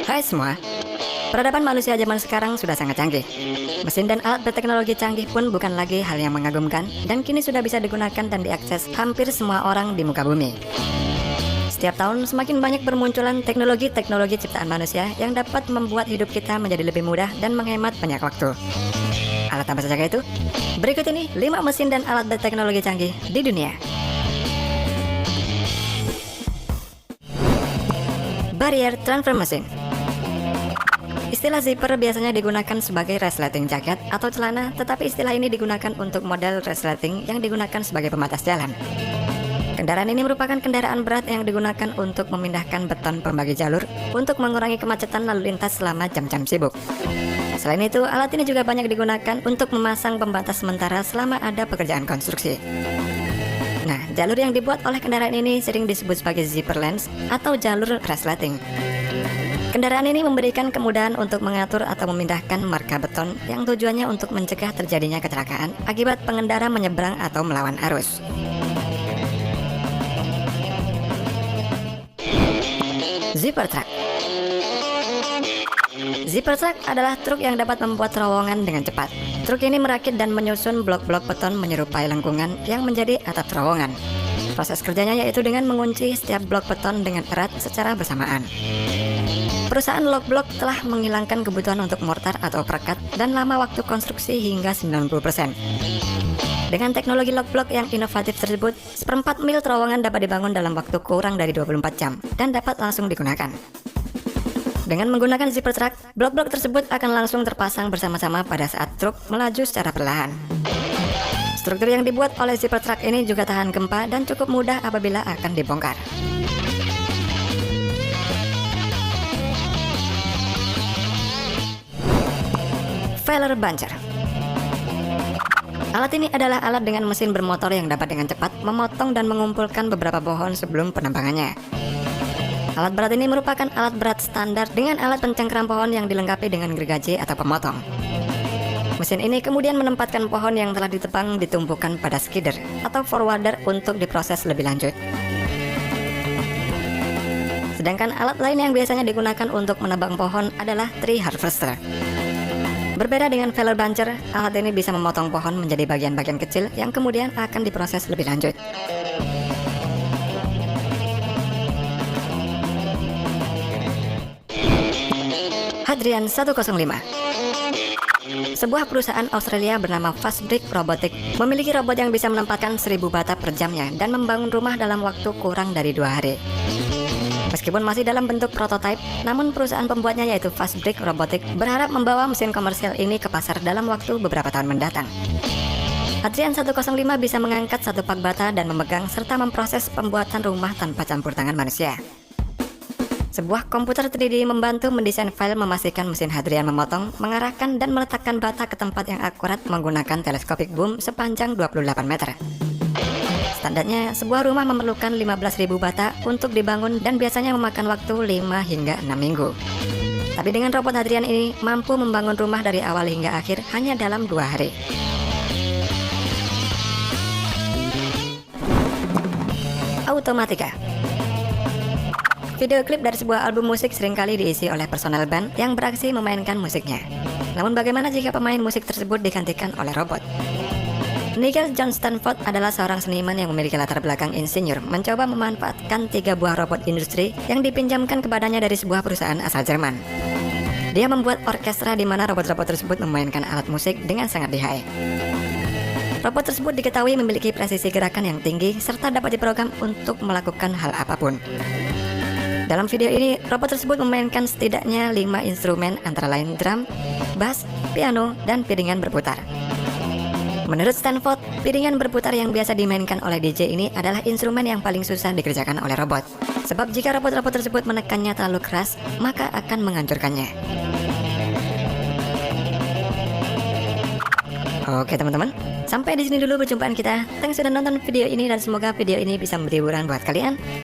Hai semua, peradaban manusia zaman sekarang sudah sangat canggih. Mesin dan alat berteknologi canggih pun bukan lagi hal yang mengagumkan dan kini sudah bisa digunakan dan diakses hampir semua orang di muka bumi. Setiap tahun semakin banyak bermunculan teknologi-teknologi ciptaan manusia yang dapat membuat hidup kita menjadi lebih mudah dan menghemat banyak waktu. Alat apa saja itu? Berikut ini 5 mesin dan alat berteknologi canggih di dunia. Barrier Transfer Machine. Istilah zipper biasanya digunakan sebagai resleting jaket atau celana, tetapi istilah ini digunakan untuk model resleting yang digunakan sebagai pembatas jalan. Kendaraan ini merupakan kendaraan berat yang digunakan untuk memindahkan beton pembagi jalur untuk mengurangi kemacetan lalu lintas selama jam-jam sibuk. Selain itu, alat ini juga banyak digunakan untuk memasang pembatas sementara selama ada pekerjaan konstruksi. Nah, jalur yang dibuat oleh kendaraan ini sering disebut sebagai zipper lanes atau jalur resleting. Kendaraan ini memberikan kemudahan untuk mengatur atau memindahkan marka beton yang tujuannya untuk mencegah terjadinya kecelakaan akibat pengendara menyeberang atau melawan arus. Zipper truck. Zipper truck adalah truk yang dapat membuat terowongan dengan cepat. Truk ini merakit dan menyusun blok-blok beton menyerupai lengkungan yang menjadi atap terowongan. Proses kerjanya yaitu dengan mengunci setiap blok beton dengan erat secara bersamaan. Perusahaan Lock Block telah menghilangkan kebutuhan untuk mortar atau perekat dan lama waktu konstruksi hingga 90%. Dengan teknologi Lock Block yang inovatif tersebut, 1/4 mil terowongan dapat dibangun dalam waktu kurang dari 24 jam dan dapat langsung digunakan. Dengan menggunakan zipper truck, blok-blok tersebut akan langsung terpasang bersama-sama pada saat truk melaju secara perlahan. Struktur yang dibuat oleh zipper truck ini juga tahan gempa dan cukup mudah apabila akan dibongkar. Feller Buncher. Alat ini adalah alat dengan mesin bermotor yang dapat dengan cepat memotong dan mengumpulkan beberapa pohon sebelum penambangannya. Alat berat ini merupakan alat berat standar dengan alat pencengkeram pohon yang dilengkapi dengan gergaji atau pemotong. Mesin ini kemudian menempatkan pohon yang telah ditebang ditumpukan pada skidder atau forwarder untuk diproses lebih lanjut. Sedangkan alat lain yang biasanya digunakan untuk menebang pohon adalah tree harvester. Berbeda dengan feller buncher, alat ini bisa memotong pohon menjadi bagian-bagian kecil yang kemudian akan diproses lebih lanjut. Hadrian 105. Sebuah perusahaan Australia bernama Fastbrick Robotics memiliki robot yang bisa menempatkan 1000 bata per jamnya dan membangun rumah dalam waktu kurang dari 2 hari. Meskipun masih dalam bentuk prototipe, namun perusahaan pembuatnya yaitu Fastbrick Robotics berharap membawa mesin komersial ini ke pasar dalam waktu beberapa tahun mendatang. Hadrian 105 bisa mengangkat 1 pak bata dan memegang serta memproses pembuatan rumah tanpa campur tangan manusia. Sebuah komputer 3D membantu mendesain file memastikan mesin Hadrian memotong, mengarahkan dan meletakkan bata ke tempat yang akurat menggunakan teleskopik boom sepanjang 28 meter. Standarnya, sebuah rumah memerlukan 15.000 bata untuk dibangun dan biasanya memakan waktu 5 hingga 6 minggu. Tapi dengan robot Hadrian ini mampu membangun rumah dari awal hingga akhir hanya dalam 2 hari. Automatica. Video klip dari sebuah album musik seringkali diisi oleh personel band yang beraksi memainkan musiknya. Namun bagaimana jika pemain musik tersebut digantikan oleh robot? Nigel John Stanford adalah seorang seniman yang memiliki latar belakang insinyur mencoba memanfaatkan 3 buah robot industri yang dipinjamkan kepadanya dari sebuah perusahaan asal Jerman. Dia membuat orkestra di mana robot-robot tersebut memainkan alat musik dengan sangat lihai. Robot tersebut diketahui memiliki presisi gerakan yang tinggi serta dapat diprogram untuk melakukan hal apapun. Dalam video ini, robot tersebut memainkan setidaknya 5 instrumen antara lain drum, bass, piano, dan piringan berputar. Menurut Stanford, piringan berputar yang biasa dimainkan oleh DJ ini adalah instrumen yang paling susah dikerjakan oleh robot. Sebab jika robot-robot tersebut menekannya terlalu keras, maka akan menghancurkannya. Oke teman-teman, sampai di sini dulu perjumpaan kita. Thanks sudah nonton video ini dan semoga video ini bisa memberi hiburan buat kalian.